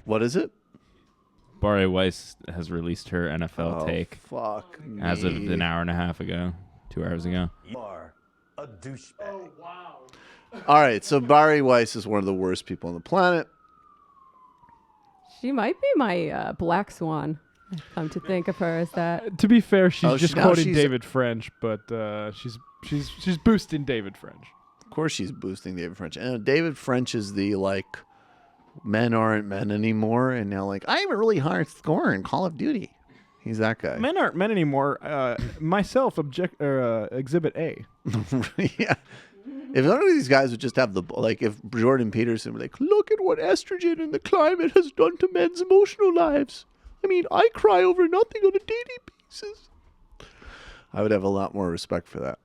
What is it? Bari Weiss has released her NFL take. Fuck me. As of an hour and a half ago, 2 hours ago. You are a douchebag. Oh, wow. All right, so Bari Weiss is one of the worst people on the planet. She might be my black swan. I've come to think of her as that. To be fair, she's just quoting she's- David French, but she's boosting David French. Of course she's boosting David French. And David French is the, like, men aren't men anymore. And now, like, I have a really high score in Call of Duty. He's that guy. Men aren't men anymore. Myself, Exhibit A. Yeah. If none of these guys would just have if Jordan Peterson were like, look at what estrogen and the climate has done to men's emotional lives. I mean, I cry over nothing on a daily basis. I would have a lot more respect for that.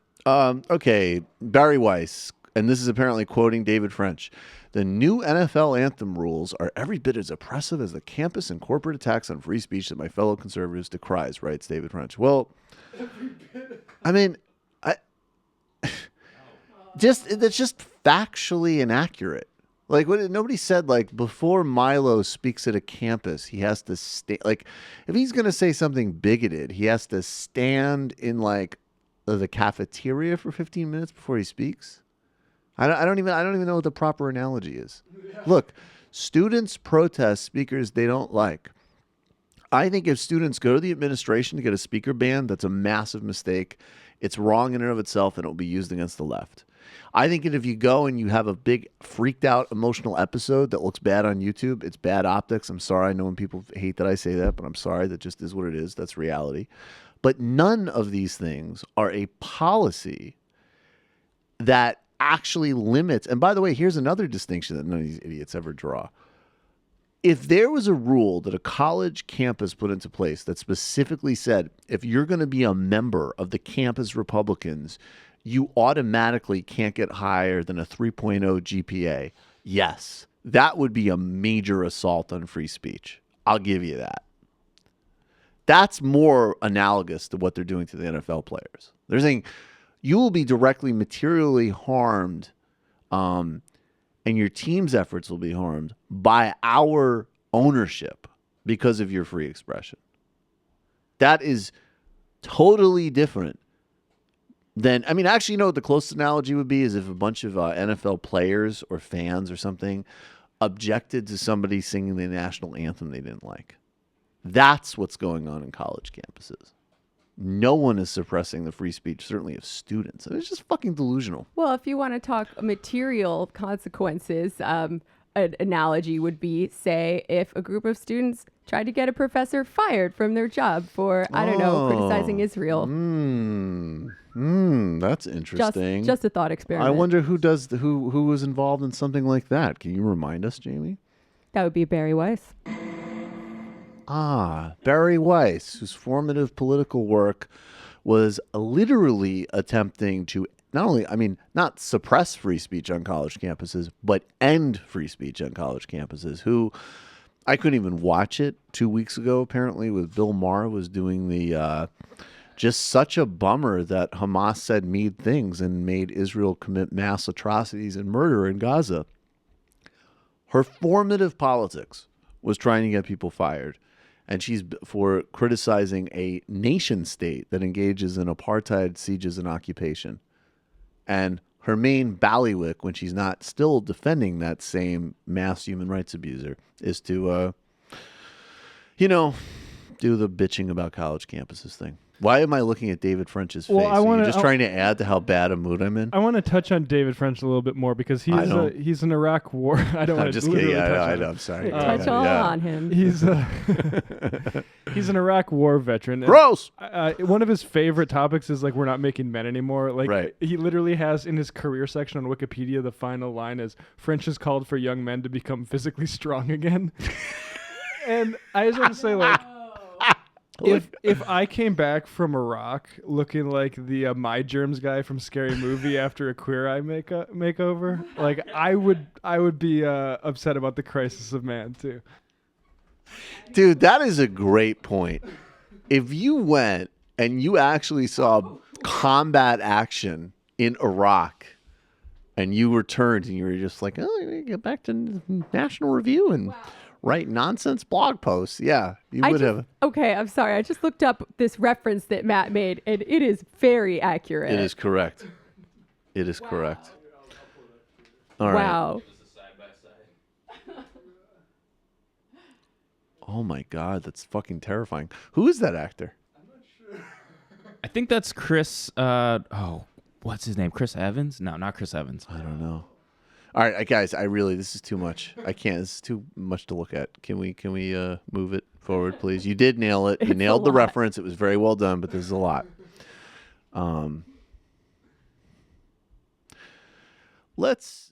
Okay, Bari Weiss, and this is apparently quoting David French. The new NFL anthem rules are every bit as oppressive as the campus and corporate attacks on free speech that my fellow conservatives decries, writes David French. Well, I mean, that's just factually inaccurate. Like, nobody said, like, before Milo speaks at a campus, he has to stay. Like, if he's going to say something bigoted, he has to stand in, like, the cafeteria for 15 minutes before he speaks. I don't even know what the proper analogy is. Yeah. Look, students protest speakers they don't like. I think if students go to the administration to get a speaker banned, that's a massive mistake. It's wrong in and of itself, and it will be used against the left. I think that if you go and you have a big freaked out emotional episode that looks bad on YouTube, it's bad optics. I'm sorry. I know when people hate that I say that, but I'm sorry. That just is what it is. That's reality. But none of these things are a policy that actually limits. And by the way, here's another distinction that none of these idiots ever draw. If there was a rule that a college campus put into place that specifically said, if you're going to be a member of the campus Republicans, you automatically can't get higher than a 3.0 GPA. Yes, that would be a major assault on free speech. I'll give you that. That's more analogous to what they're doing to the NFL players. They're saying you will be directly materially harmed, and your team's efforts will be harmed by our ownership because of your free expression. That is totally different than, I mean, actually, you know what the closest analogy would be is if a bunch of NFL players or fans or something objected to somebody singing the national anthem they didn't like. That's what's going on in college campuses. No one is suppressing the free speech, certainly of students. It's just fucking delusional. Well, if you want to talk material consequences, an analogy would be, say, if a group of students tried to get a professor fired from their job for, I don't know, criticizing Israel. That's interesting. Just a thought experiment. I wonder who was involved in something like that. Can you remind us, Jamie? That would be Bari Weiss. Bari Weiss, whose formative political work was literally attempting to not suppress free speech on college campuses, but end free speech on college campuses, who I couldn't even watch it 2 weeks ago, apparently, with Bill Maher was doing the, just such a bummer that Hamas said mean things and made Israel commit mass atrocities and murder in Gaza. Her formative politics was trying to get people fired. And she's for criticizing a nation state that engages in apartheid, sieges, and occupation. And her main ballywick, when she's not still defending that same mass human rights abuser, is to, do the bitching about college campuses thing. Why am I looking at David French's face? Are you just trying to add to how bad a mood I'm in? I want to touch on David French a little bit more because he's an Iraq war. I don't want to just kidding. Yeah, I know. I'm sorry. Touch all on him. He's an Iraq war veteran. Gross. One of his favorite topics is like we're not making men anymore. Like right. He literally has in his career section on Wikipedia the final line is French has called for young men to become physically strong again. And I just want to say like. If I came back from Iraq looking like the My Germs guy from Scary Movie after a Queer Eye makeover, like I would be upset about the crisis of man too. Dude, that is a great point. If you went and you actually saw combat action in Iraq and you returned and you were just like, oh, get back to National Review and write nonsense blog posts. Yeah, you would have. Okay, I'm sorry. I just looked up this reference that Matt made, and it is very accurate. It is correct. It is correct. All right. Wow. Oh my God, that's fucking terrifying. Who is that actor? I think that's Chris. What's his name? Chris Evans? No, not Chris Evans. I don't know. All right, guys, this is too much. I can't. This is too much to look at. Can we move it forward, please? You did nail it. You It's nailed a the lot. reference. It was very well done, but this is a lot. Let's